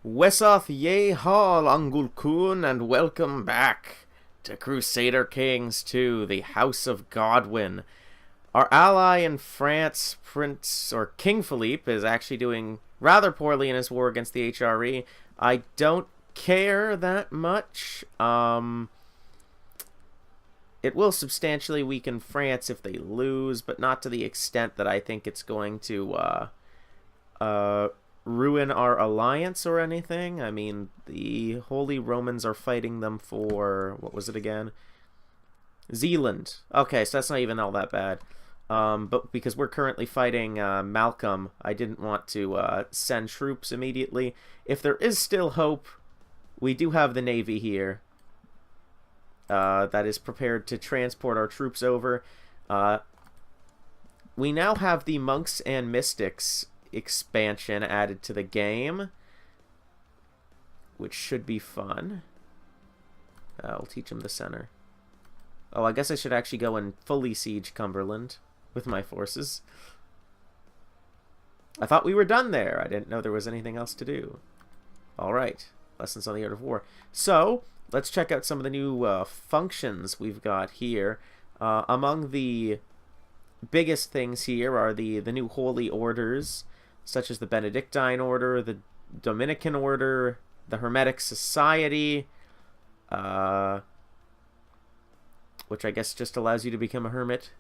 Wesoth ye hall Angulkun, and welcome back to Crusader Kings 2, the House of GodWIN. Our ally in France, King Philippe, is actually doing rather poorly in his war against the HRE. I don't care that much. It will substantially weaken France if they lose, but not to the extent that I think it's going to ruin our alliance or anything. I mean, the Holy Romans are fighting them for, what was it again? Zealand. Okay, so that's not even all that bad. But because we're currently fighting Malcolm, I didn't want to send troops immediately. If there is still hope, we do have the Navy here that is prepared to transport our troops over. We now have the Monks and Mystics expansion added to the game, which should be fun. I'll teach them the center. Oh, I guess I should actually go and fully siege Cumberland with my forces. I thought we were done there. I didn't know there was anything else to do. Alright, lessons on the art of war. So, let's check out some of the new functions we've got here. Among the biggest things here are the new holy orders, such as the Benedictine Order, the Dominican Order, the Hermetic Society, which I guess just allows you to become a hermit.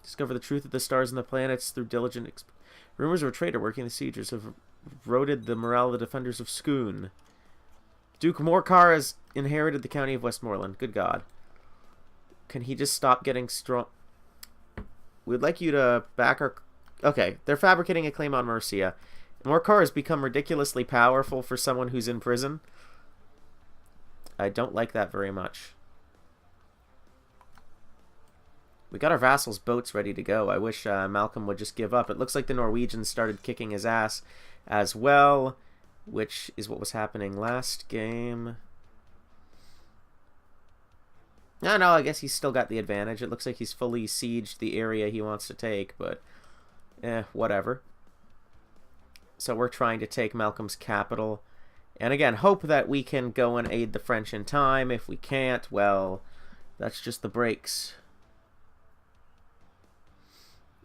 Discover the truth of the stars and the planets through diligent rumors of a traitor working the siegers have eroded the morale of the defenders of Scone. Duke Morcar has inherited the county of Westmoreland. Good God. Can he just stop getting strong? We'd like you to back our... Okay, they're fabricating a claim on Mercia. Morcar has become ridiculously powerful for someone who's in prison. I don't like that very much. We got our vassals' boats ready to go. I wish Malcolm would just give up. It looks like the Norwegians started kicking his ass as well, which is what was happening last game. No, I guess he's still got the advantage. It looks like he's fully sieged the area he wants to take, but whatever. So we're trying to take Malcolm's capital. And again, hope that we can go and aid the French in time. If we can't, well, that's just the breaks.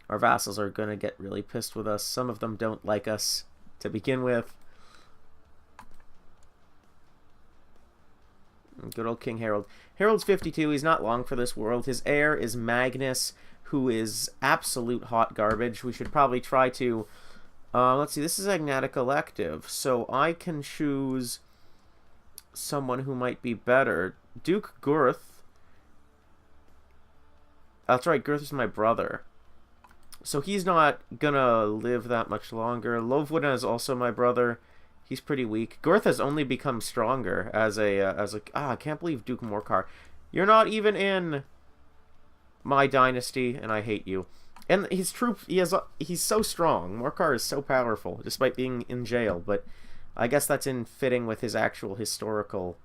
Our vassals are going to get really pissed with us. Some of them don't like us to begin with. Good old King Harold. Harold's 52. He's not long for this world. His heir is Magnus, who is absolute hot garbage. We should probably try to... let's see, this is Agnatic Elective, so I can choose someone who might be better. Duke Gurth. That's right, Gurth is my brother. So he's not gonna live that much longer. Lovwin is also my brother. He's pretty weak. Gurth has only become stronger as I can't believe Duke Morcar. You're not even in my dynasty, and I hate you. And his troops, he's so strong. Morcar is so powerful, despite being in jail. But I guess that's in fitting with his actual historical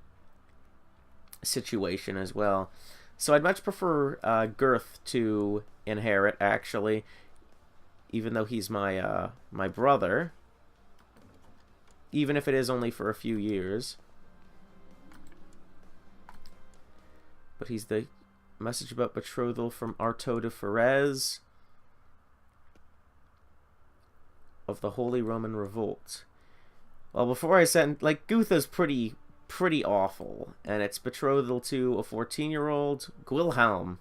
situation as well. So I'd much prefer Gurth to inherit, actually, even though he's my my brother. Even if it is only for a few years. But he's the message about betrothal from Artaud de Ferrez of the Holy Roman Revolt. Well, before I send... Like, Gutha's pretty awful. And it's betrothal to a 14-year-old Gwilhelm.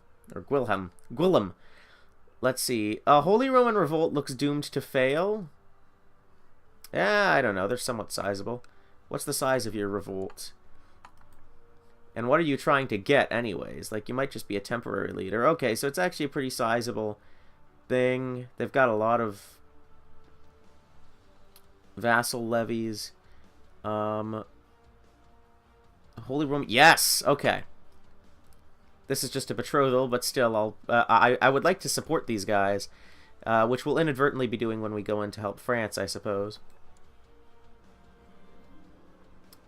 Let's see. Holy Roman Revolt looks doomed to fail. Yeah, I don't know. They're somewhat sizable. What's the size of your revolt? And what are you trying to get anyways? Like, you might just be a temporary leader. Okay, so it's actually a pretty sizable thing. They've got a lot of vassal levies. Holy Roman... Yes! Okay. This is just a betrothal, but still, I would like to support these guys, which we'll inadvertently be doing when we go in to help France, I suppose.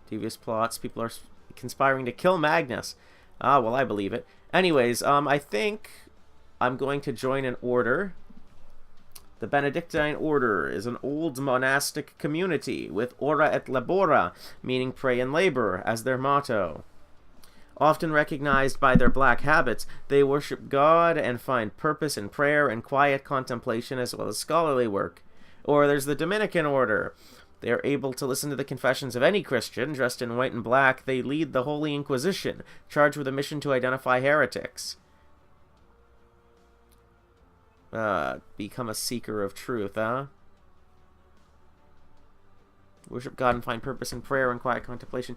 Devious plots. People are conspiring to kill Magnus. Ah, well, I believe it. Anyways, I think I'm going to join an order The Benedictine order is an old monastic community with ora et labora, meaning pray and labor, as their motto. Often recognized by their black habits, they worship God and find purpose in prayer and quiet contemplation as well as scholarly work. Or there's the Dominican order. They are able to listen to the confessions of any Christian. Dressed in white and black, they lead the Holy Inquisition, charged with a mission to identify heretics. Become a seeker of truth, huh? Worship God and find purpose in prayer and quiet contemplation.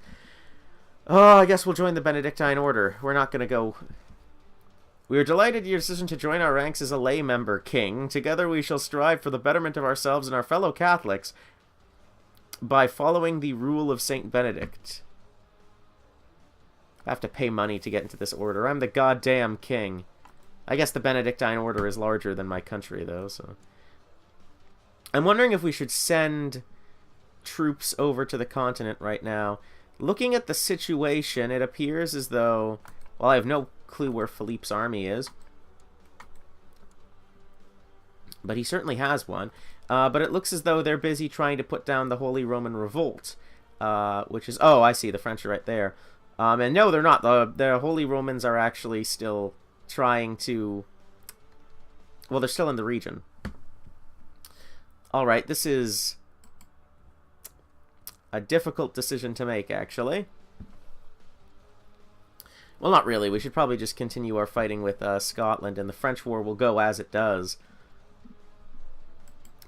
Oh, I guess we'll join the Benedictine order. We're not going to go... We are delighted at your decision to join our ranks as a lay member, King. Together we shall strive for the betterment of ourselves and our fellow Catholics by following the rule of Saint Benedict. I have to pay money to get into this order. I'm the goddamn king. I guess the Benedictine order is larger than my country, though, so... I'm wondering if we should send troops over to the continent right now. Looking at the situation, it appears as though... Well, I have no clue where Philippe's army is. But he certainly has one. But it looks as though they're busy trying to put down the Holy Roman Revolt. Which is... Oh, I see. The French are right there. And no, they're not. The Holy Romans are actually still trying to... Well, they're still in the region. Alright, this is a difficult decision to make, actually. Well, not really. We should probably just continue our fighting with Scotland, and the French war will go as it does.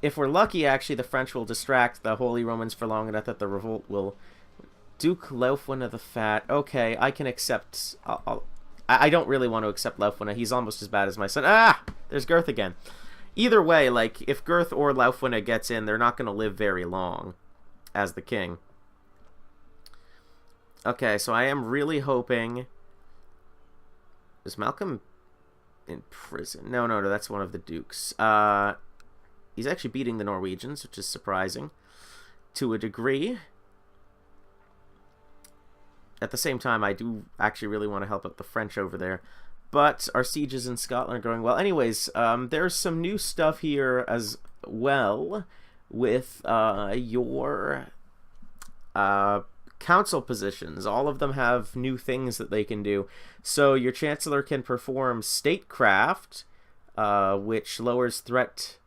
If we're lucky, actually, the French will distract the Holy Romans for long enough that the revolt will... Duke Laufwina the Fat. Okay, I can accept... I don't really want to accept Laufwina. He's almost as bad as my son. Ah! There's Girth again. Either way, like, if Girth or Laufwina gets in, they're not going to live very long as the king. Okay, so I am really hoping... Is Malcolm in prison? No, that's one of the dukes. He's actually beating the Norwegians, which is surprising to a degree. At the same time, I do actually really want to help out the French over there. But our sieges in Scotland are going well. Anyways, there's some new stuff here as well with your council positions. All of them have new things that they can do. So your Chancellor can perform statecraft, which lowers threat,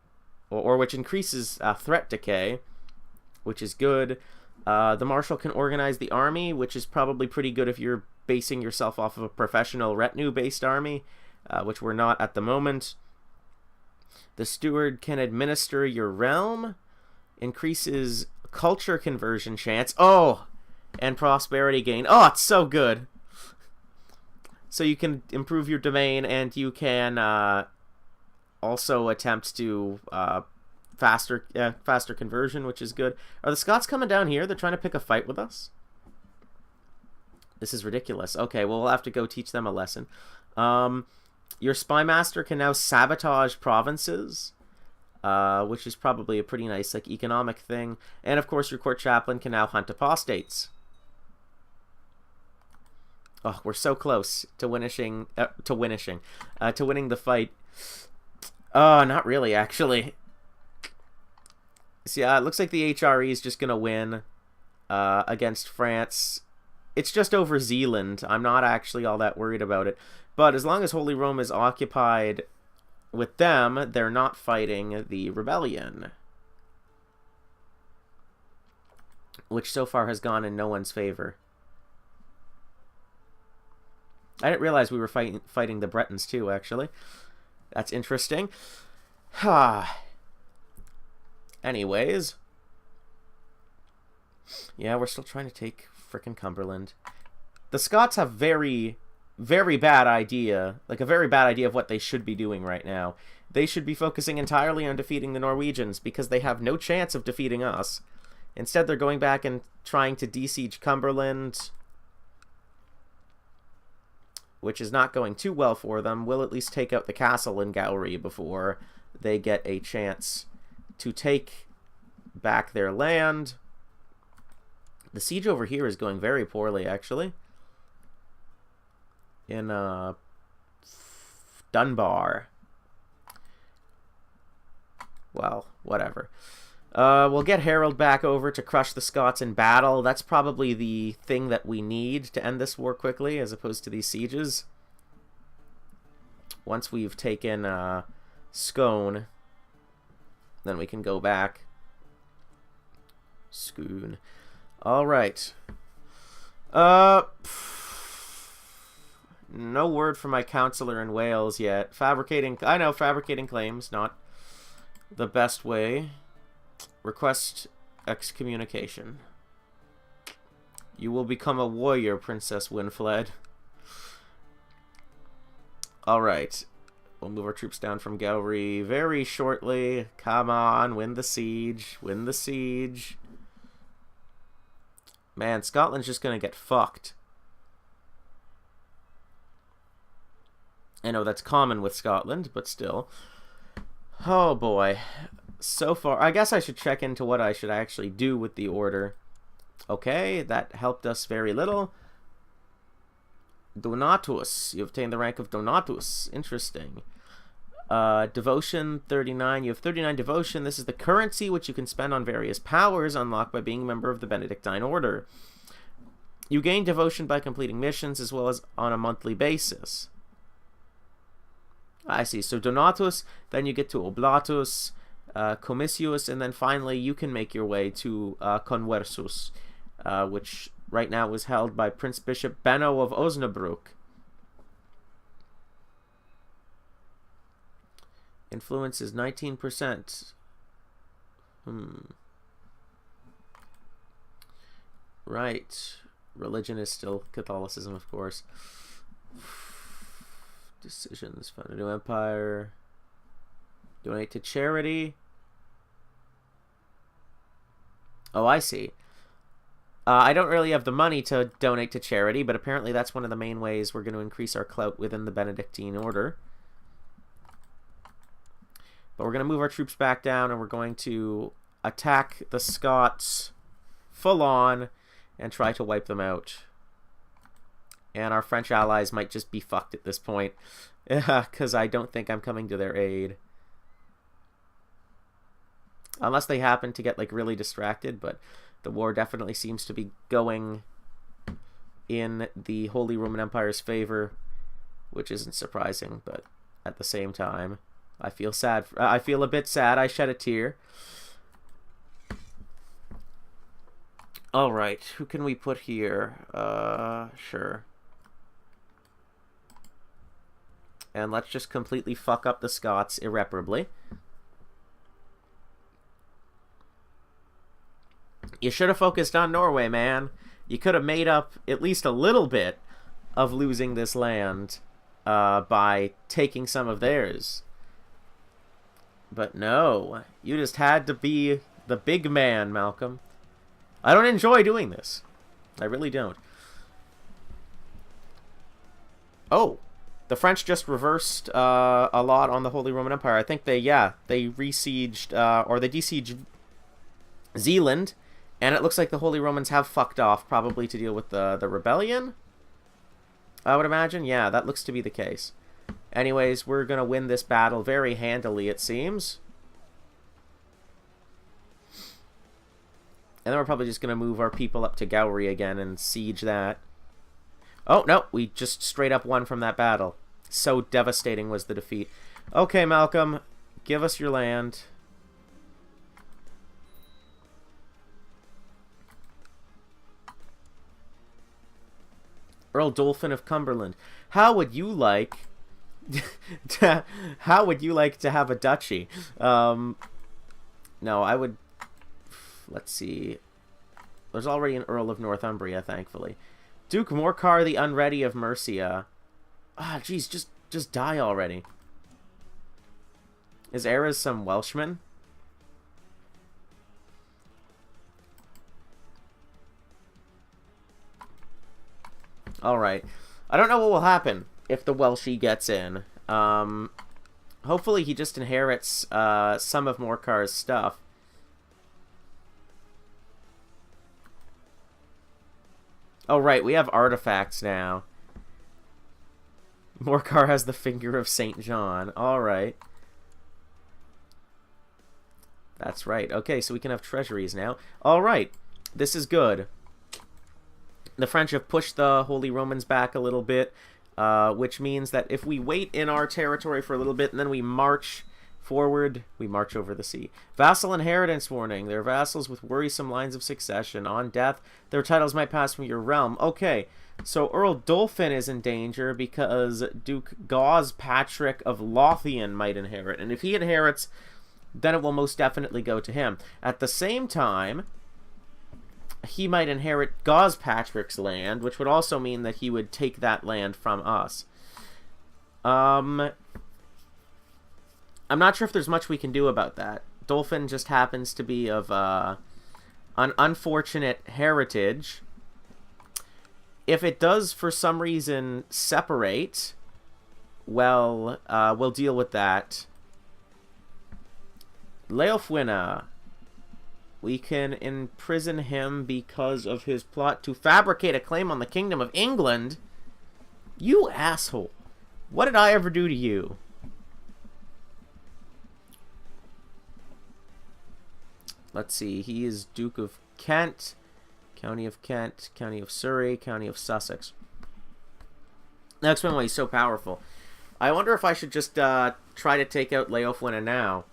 or which increases threat decay, which is good. The Marshal can organize the army, which is probably pretty good if you're basing yourself off of a professional retinue-based army, which we're not at the moment. The Steward can administer your realm, increases culture conversion chance. Oh! And prosperity gain. Oh, it's so good! So you can improve your domain, and you can also attempt to... faster conversion, which is good. Are the Scots coming down here? They're trying to pick a fight with us? This is ridiculous. Okay, well, we'll have to go teach them a lesson. Your Spymaster can now sabotage provinces, which is probably a pretty nice economic thing. And, of course, your Court Chaplain can now hunt apostates. Oh, we're so close to winning the fight. Oh, not really, actually. So, yeah, it looks like the HRE is just going to win against France. It's just over Zealand. I'm not actually all that worried about it. But as long as Holy Rome is occupied with them, they're not fighting the rebellion. Which so far has gone in no one's favor. I didn't realize we were fighting the Bretons too, actually. That's interesting. Anyways. Yeah, we're still trying to take frickin' Cumberland. The Scots have very bad idea, a very bad idea of what they should be doing right now. They should be focusing entirely on defeating the Norwegians because they have no chance of defeating us. Instead, they're going back and trying to besiege Cumberland, which is not going too well for them. We'll at least take out the castle in Gowrie before they get a chance to take back their land. The siege over here is going very poorly, actually. In Dunbar. Well, whatever. We'll get Harold back over to crush the Scots in battle. That's probably the thing that we need to end this war quickly, as opposed to these sieges. Once we've taken Scone, then we can go back. Scone. Alright. No word from my counselor in Wales yet. I know, fabricating claims, not the best way. Request excommunication. You will become a warrior, Princess Winfled. Alright. We'll move our troops down from Gowrie very shortly. Come on, win the siege. Win the siege. Man, Scotland's just gonna get fucked. I know that's common with Scotland, but still. Oh boy. So far, I guess I should check into what I should actually do with the order. Okay, that helped us very little. Donatus. You obtained the rank of Donatus. Interesting. Devotion 39. You have 39 devotion. This is the currency which you can spend on various powers unlocked by being a member of the Benedictine Order. You gain devotion by completing missions as well as on a monthly basis. I see. So Donatus, then you get to Oblatus, Comitius, and then finally you can make your way to Conversus, which right now is held by Prince Bishop Benno of Osnabrück. Influence is 19%. Right. Religion is still Catholicism, of course. Decisions. Found a new empire. Donate to charity. Oh, I see. I don't really have the money to donate to charity, but apparently that's one of the main ways we're going to increase our clout within the Benedictine Order. But we're going to move our troops back down, and we're going to attack the Scots full on and try to wipe them out. And our French allies might just be fucked at this point, because I don't think I'm coming to their aid. Unless they happen to get like really distracted, but the war definitely seems to be going in the Holy Roman Empire's favor, which isn't surprising, but at the same time, I feel sad. I feel a bit sad. I shed a tear. All right, who can we put here? Sure. And let's just completely fuck up the Scots irreparably. You should have focused on Norway, man. You could have made up at least a little bit of losing this land by taking some of theirs. But no, you just had to be the big man, Malcolm. I don't enjoy doing this. I really don't. Oh, the French just reversed a lot on the Holy Roman Empire. I think they besieged, or they besieged Zealand, and it looks like the Holy Romans have fucked off, probably to deal with the rebellion, I would imagine. Yeah, that looks to be the case. Anyways, we're going to win this battle very handily, it seems. And then we're probably just going to move our people up to Gowrie again and siege that. Oh, no, we just straight up won from that battle. So devastating was the defeat. Okay, Malcolm, give us your land. Earl Dolphin of Cumberland. How would you like how would you like to have a duchy? No, I would... Let's see. There's already an Earl of Northumbria, thankfully. Duke Morcar the Unready of Mercia. Ah, jeez, just die already. Is Eras some Welshman? Alright. I don't know what will happen if the Welshie gets in. Hopefully he just inherits some of Morcar's stuff. Oh, right, we have artifacts now. Morcar has the finger of St. John. Alright. That's right. Okay, so we can have treasuries now. All right. This is good. The French have pushed the Holy Romans back a little bit, which means that if we wait in our territory for a little bit and then we march forward, we march over the sea. Vassal inheritance warning. Their vassals with worrisome lines of succession. On death, their titles might pass from your realm. Okay, so Earl Dolphin is in danger because Duke Gauze Patrick of Lothian might inherit. And if he inherits, then it will most definitely go to him. At the same time, he might inherit Gauze Patrick's land, which would also mean that he would take that land from us. I'm not sure if there's much we can do about that. Dolphin just happens to be of an unfortunate heritage. If it does, for some reason, separate, well, we'll deal with that. Leofwina. We can imprison him because of his plot to fabricate a claim on the Kingdom of England. You asshole. What did I ever do to you? Let's see. He is Duke of Kent, County of Kent, County of Surrey, County of Sussex. Now explain why he's so powerful. I wonder if I should just try to take out Leofwina now.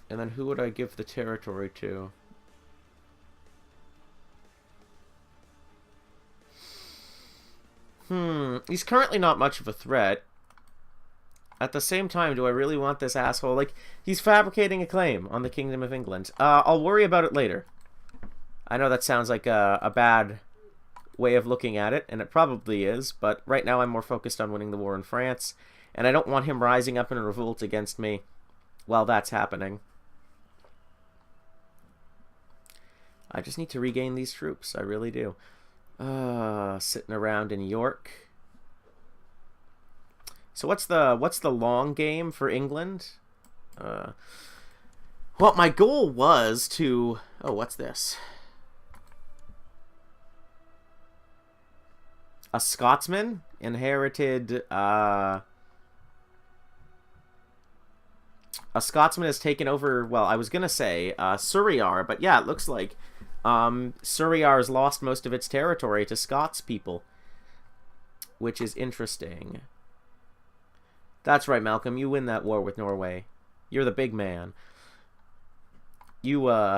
And then who would I give the territory to? He's currently not much of a threat. At the same time, do I really want this asshole? Like, he's fabricating a claim on the Kingdom of England. I'll worry about it later. I know that sounds like a bad way of looking at it, and it probably is, but right now I'm more focused on winning the war in France, and I don't want him rising up in a revolt against me while that's happening. I just need to regain these troops. I really do. Sitting around in York. So what's the long game for England? Well, my goal was to... Oh, what's this? A Scotsman inherited... A Scotsman has taken over... Well, I was going to say Surreyar, but yeah, it looks like Surreyar has lost most of its territory to Scots people, which is interesting. That's right, Malcolm. You win that war with Norway. You're the big man. You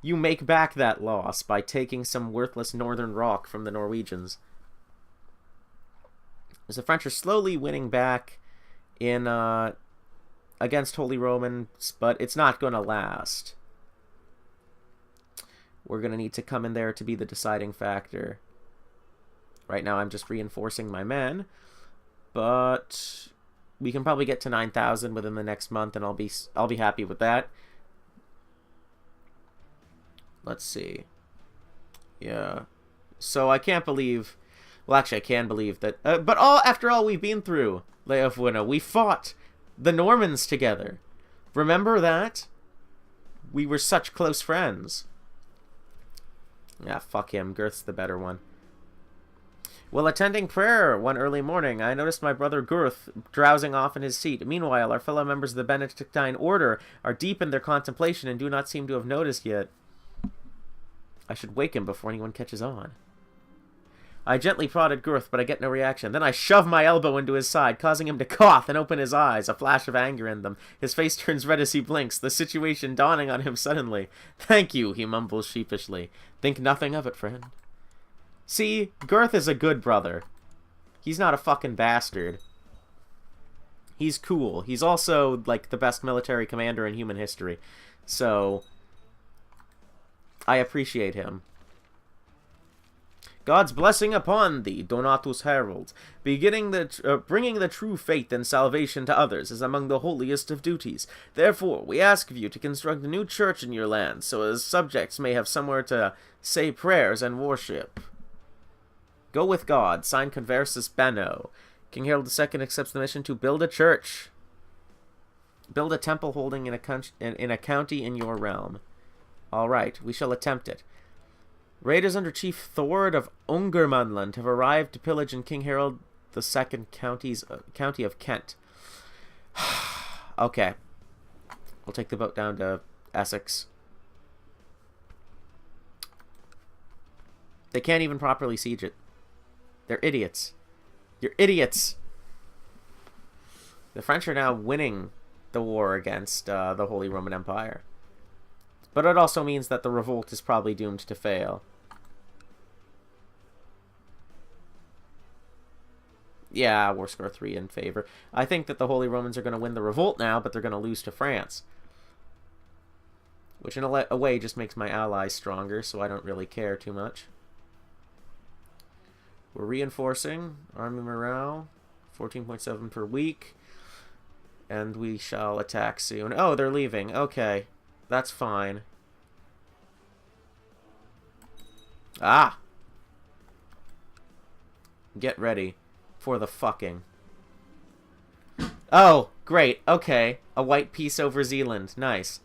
make back that loss by taking some worthless northern rock from the Norwegians. As the French are slowly winning back in against Holy Romans, but it's not going to last. We're going to need to come in there to be the deciding factor. Right now I'm just reinforcing my men, but we can probably get to 9,000 within the next month, and I'll be happy with that. Let's see. Yeah. So I can't believe... Well, actually, I can believe that... but after all we've been through, Leofwina, we fought the Normans together. Remember that? We were such close friends. Yeah, fuck him. Girth's the better one. While attending prayer one early morning, I noticed my brother Girth drowsing off in his seat. Meanwhile, our fellow members of the Benedictine order are deep in their contemplation and do not seem to have noticed yet. I should wake him before anyone catches on. I gently prodded Girth, but I get no reaction. Then I shove my elbow into his side, causing him to cough and open his eyes, a flash of anger in them. His face turns red as he blinks, the situation dawning on him suddenly. "Thank you," he mumbles sheepishly. "Think nothing of it, friend." See, Girth is a good brother. He's not a fucking bastard. He's cool. He's also, like, the best military commander in human history. So, I appreciate him. God's blessing upon thee, Donatus Herald. Bringing the true faith and salvation to others is among the holiest of duties. Therefore, we ask of you to construct a new church in your land, so as subjects may have somewhere to say prayers and worship. Go with God. Signed, Conversus Benno. King Harold II accepts the mission to build a church. Build a temple holding in a county in your realm. Alright, we shall attempt it. Raiders under Chief Thord of Ungermanland have arrived to pillage in King Harold II county of Kent. Okay. We'll take the boat down to Essex. They can't even properly siege it. They're idiots. You're idiots! The French are now winning the war against the Holy Roman Empire. But it also means that the revolt is probably doomed to fail. Yeah, war score 3 in favor. I think that the Holy Romans are going to win the revolt now, but they're going to lose to France. Which in a way just makes my allies stronger, so I don't really care too much. We're reinforcing. Army morale. 14.7 per week. And we shall attack soon. Oh, they're leaving. Okay. That's fine. Ah! Get ready for the fucking. Oh, great. Okay. A white peace over Zealand. Nice.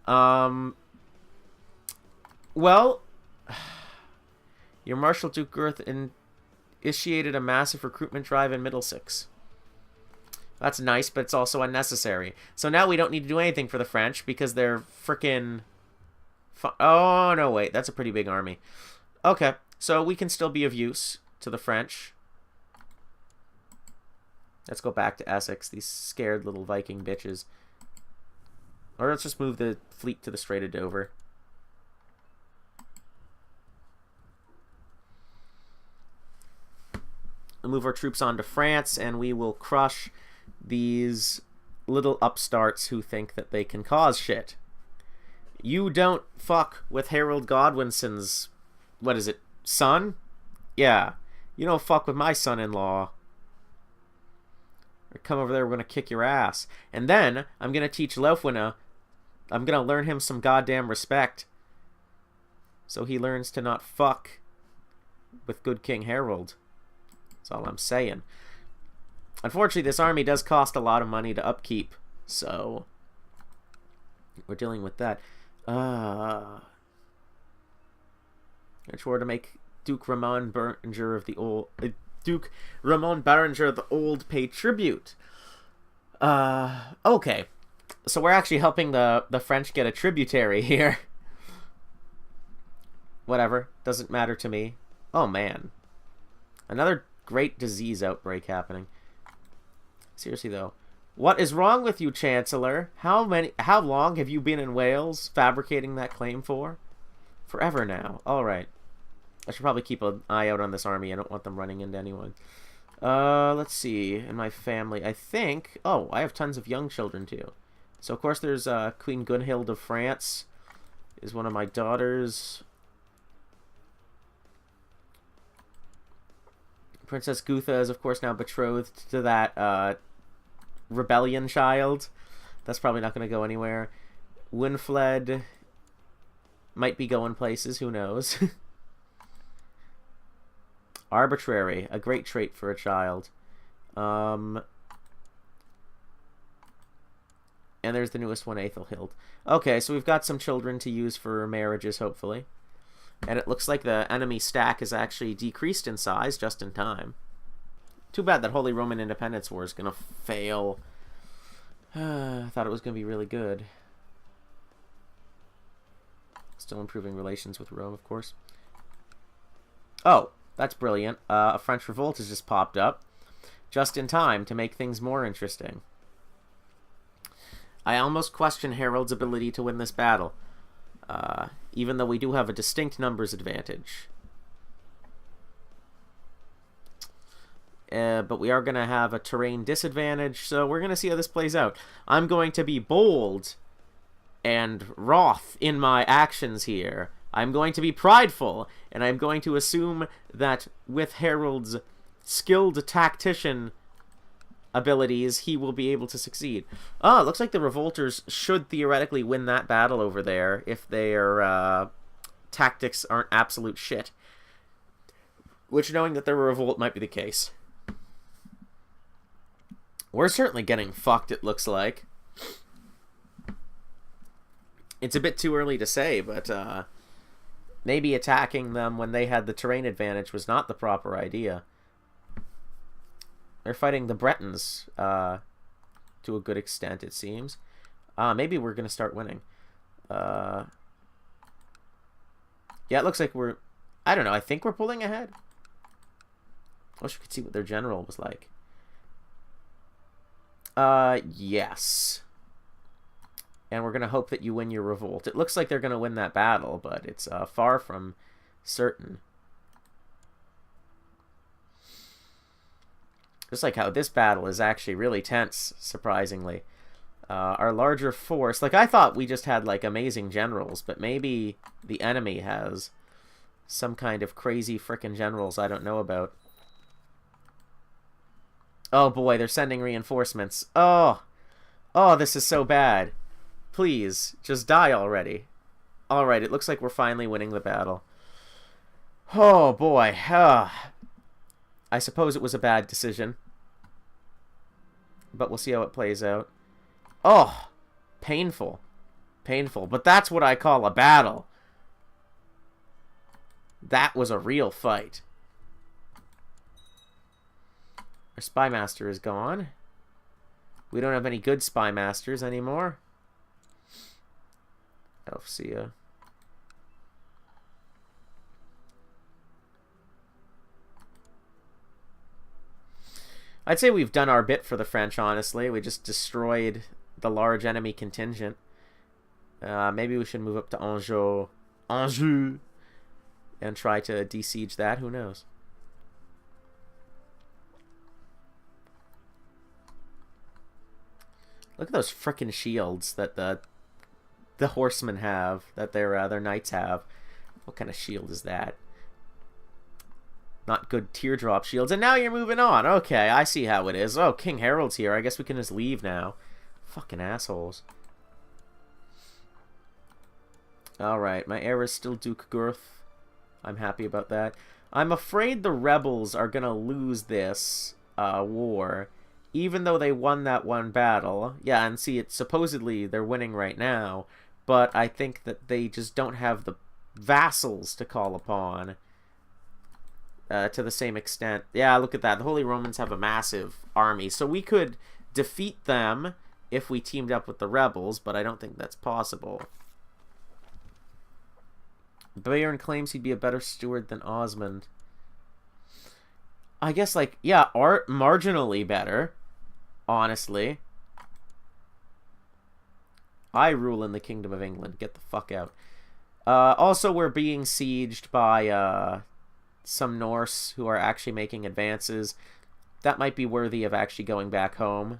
Well, your Marshal Duke Girth initiated a massive recruitment drive in Middlesex. That's nice, but it's also unnecessary. So now we don't need to do anything for the French because they're frickin'... Oh, no, wait. That's a pretty big army. Okay, so we can still be of use to the French. Let's go back to Essex, these scared little Viking bitches. Or let's just move the fleet to the Strait of Dover. We'll move our troops on to France, and we will crush these little upstarts who think that they can cause shit. You don't fuck with Harold Godwinson's, what is it, son? Yeah. You don't fuck with my son-in-law. Come over there, we're going to kick your ass. And then, I'm going to teach Leofwine, I'm going to learn him some goddamn respect. So he learns to not fuck with good King Harold. That's all I'm saying. Unfortunately, this army does cost a lot of money to upkeep, so we're dealing with that. I swore to make Duke Ramon Berenger of the Old Duke Ramon Berenger of the Old pay tribute. Okay, so we're actually helping the French get a tributary here. Whatever, doesn't matter to me. Oh man, another great disease outbreak happening. Seriously though, what is wrong with you, Chancellor? How long have you been in Wales fabricating that claim for? Forever now. All right. I should probably keep an eye out on this army. I don't want them running into anyone. Let's see. In my family, I think. Oh, I have tons of young children too. So of course there's Queen Gunhild of France, is one of my daughters. Princess Gutha is of course now betrothed to that rebellion child. That's probably not going to go anywhere. Winfled might be going places, who knows. Arbitrary, a great trait for a child. And there's the newest one, Aethelhild. Okay, so we've got some children to use for marriages, hopefully. And it looks like the enemy stack is actually decreased in size just in time. Too bad that Holy Roman Independence War is going to fail. I thought it was going to be really good. Still improving relations with Rome, of course. Oh, that's brilliant. A French revolt has just popped up. Just in time to make things more interesting. I almost question Harold's ability to win this battle. Even though we do have a distinct numbers advantage. But we are going to have a terrain disadvantage, so we're going to see how this plays out. I'm going to be bold and wroth in my actions here. I'm going to be prideful, and I'm going to assume that with Harold's skilled tactician abilities, he will be able to succeed. Oh, it looks like the revolters should theoretically win that battle over there if their tactics aren't absolute shit. Which, knowing that they're a revolt, might be the case. We're certainly getting fucked, it looks like. It's a bit too early to say, but maybe attacking them when they had the terrain advantage was not the proper idea. They're fighting the Bretons to a good extent, it seems. Maybe we're going to start winning. Yeah, it looks like we're... I don't know. I think we're pulling ahead. I wish we could see what their general was like. Yes. And we're going to hope that you win your revolt. It looks like they're going to win that battle, but it's far from certain. Just like how this battle is actually really tense, surprisingly. Our larger force... Like, I thought we just had, like, amazing generals, but maybe the enemy has some kind of crazy frickin' generals I don't know about. Oh, boy, they're sending reinforcements. Oh! Oh, this is so bad. Please, just die already. Alright, it looks like we're finally winning the battle. Oh, boy. I suppose it was a bad decision. But we'll see how it plays out. Oh! Painful. Painful. But that's what I call a battle. That was a real fight. Our spy master is gone. We don't have any good spy masters anymore. Oh, see ya. I'd say we've done our bit for the French, honestly. We just destroyed the large enemy contingent. Maybe we should move up to Anjou, and try to de-siege that. Who knows? Look at those frickin' shields that the horsemen have, that their knights have. What kind of shield is that? Not good teardrop shields. And now you're moving on. Okay, I see how it is. Oh, King Harold's here. I guess we can just leave now. Fucking assholes. Alright, my heir is still Duke Gurth. I'm happy about that. I'm afraid the rebels are gonna lose this war, even though they won that one battle. Yeah, and see, it's supposedly they're winning right now, but I think that they just don't have the vassals to call upon to the same extent. Yeah, look at that. The Holy Romans have a massive army, so we could defeat them if we teamed up with the rebels, but I don't think that's possible. Bayern claims he'd be a better steward than Osmond. I guess, like, yeah, marginally better, honestly. I rule in the Kingdom of England. Get the fuck out. Also, we're being sieged by some Norse who are actually making advances. That might be worthy of actually going back home.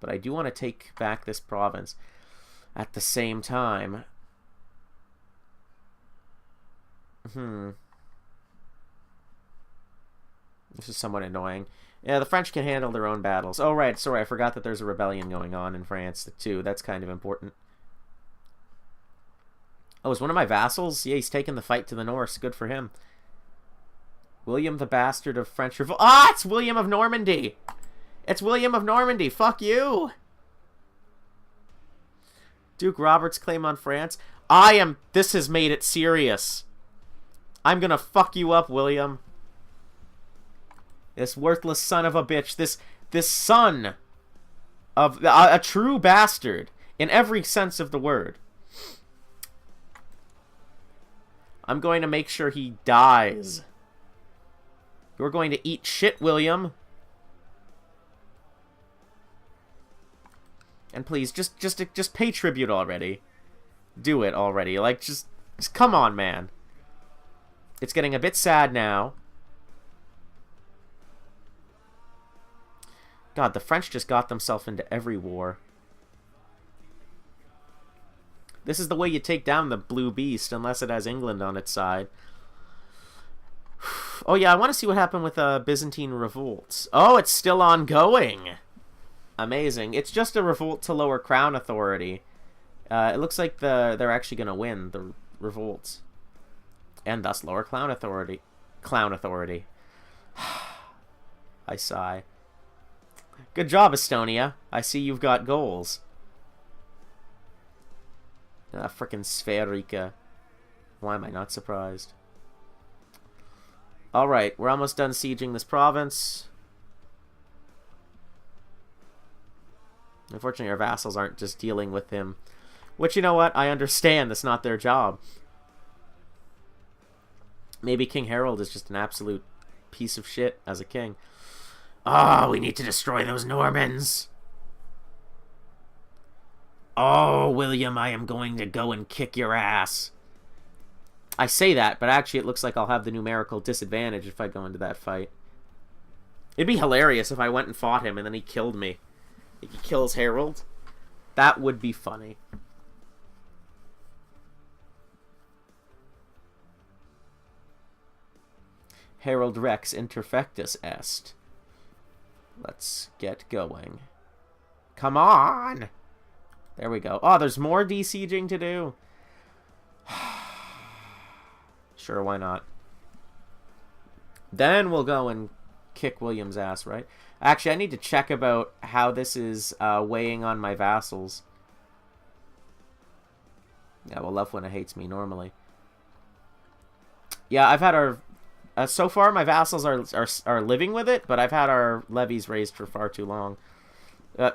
But I do want to take back this province. At the same time... This is somewhat annoying. Yeah, the French can handle their own battles. Oh, right. Sorry, I forgot that there's a rebellion going on in France, too. That's kind of important. Oh, is one of my vassals? Yeah, he's taking the fight to the Norse. Good for him. William the Bastard of French Revolt. Ah, it's William of Normandy! It's William of Normandy! Fuck you! Duke Robert's claim on France. This has made it serious. I'm gonna fuck you up, William. This worthless son of a bitch. This son of a true bastard in every sense of the word. I'm going to make sure he dies. You're going to eat shit, William. And please, just pay tribute already. Do it already. Like, just come on, man. It's getting a bit sad now. God, the French just got themselves into every war. This is the way you take down the Blue Beast, unless it has England on its side. Oh yeah, I want to see what happened with Byzantine revolts. Oh, it's still ongoing. Amazing. It's just a revolt to lower crown authority. It looks like they're actually going to win the revolts. And thus lower clown authority. Clown authority. I sigh. Good job, Estonia. I see you've got goals. Frickin' Spherica. Why am I not surprised? Alright, we're almost done sieging this province. Unfortunately, our vassals aren't just dealing with him. Which, you know what? I understand. That's not their job. Maybe King Harold is just an absolute piece of shit as a king. Oh, we need to destroy those Normans. Oh, William, I am going to go and kick your ass. I say that, but actually it looks like I'll have the numerical disadvantage if I go into that fight. It'd be hilarious if I went and fought him and then he killed me. He kills Harold. That would be funny. Harold Rex interfectus est. Let's get going. Come on! There we go. Oh, there's more de-sieging to do. Sure, why not? Then we'll go and kick William's ass, right? Actually, I need to check about how this is weighing on my vassals. Yeah, well, Lufwina hates me normally. Yeah, I've had our... so far, my vassals are living with it, but I've had our levies raised for far too long.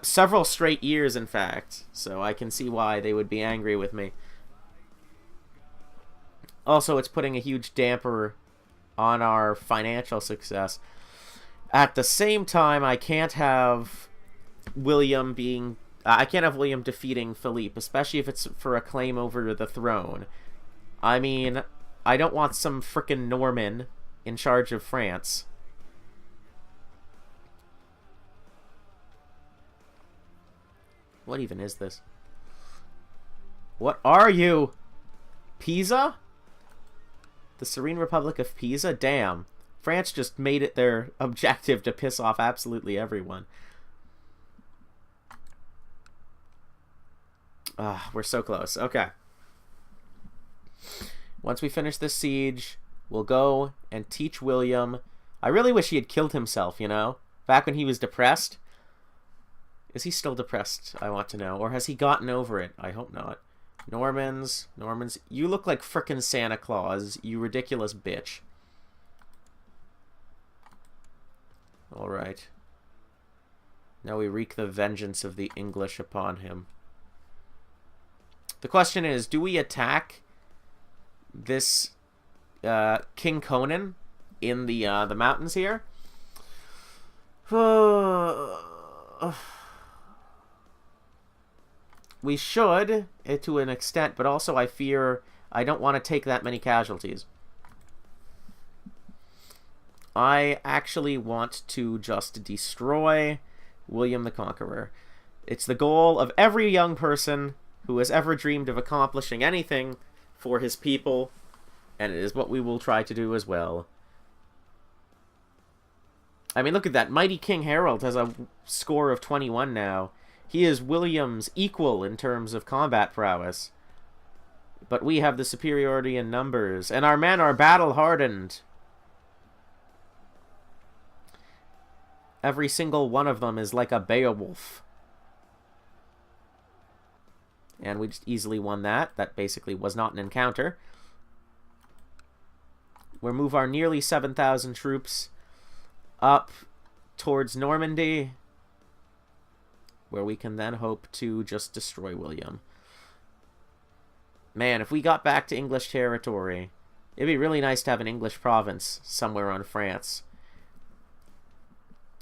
Several straight years, in fact. So I can see why they would be angry with me. Also, it's putting a huge damper on our financial success. At the same time, I can't have William being... I can't have William defeating Philippe, especially if it's for a claim over the throne. I mean, I don't want some frickin' Norman in charge of France. What even is this? What are you? Pisa? The Serene Republic of Pisa? Damn. France just made it their objective to piss off absolutely everyone. We're so close. Okay. Once we finish this siege, we'll go and teach William. I really wish he had killed himself, you know? Back when he was depressed. Is he still depressed? I want to know. Or has he gotten over it? I hope not. Normans. You look like frickin' Santa Claus, you ridiculous bitch. Alright. Now we wreak the vengeance of the English upon him. The question is, do we attack this King Conan in the mountains here? We should, to an extent, but also I fear I don't want to take that many casualties. I actually want to just destroy William the Conqueror. It's the goal of every young person who has ever dreamed of accomplishing anything for his people, and it is what we will try to do as well. I mean, look at that. Mighty King Harold has a score of 21 now. He is William's equal in terms of combat prowess. But we have the superiority in numbers, and our men are battle-hardened. Every single one of them is like a Beowulf. And we just easily won that. That basically was not an encounter. We'll move our nearly 7,000 troops up towards Normandy, where we can then hope to just destroy William. Man, if we got back to English territory, it'd be really nice to have an English province somewhere on France.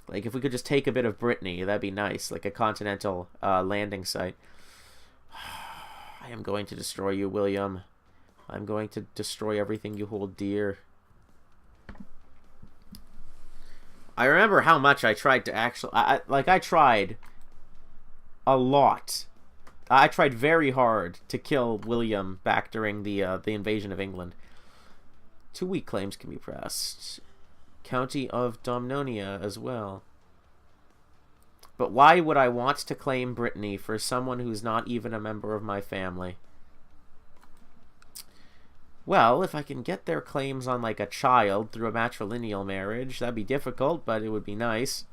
Like, if we could just take a bit of Brittany, that'd be nice. Like a continental landing site. I am going to destroy you, William. I'm going to destroy everything you hold dear. I remember how much I tried to actually... I tried a lot. I tried very hard to kill William back during the invasion of England. 2 weak claims can be pressed. County of Domnonia as well. But why would I want to claim Brittany for someone who's not even a member of my family? Well, if I can get their claims on, like, a child through a matrilineal marriage, that'd be difficult, but it would be nice.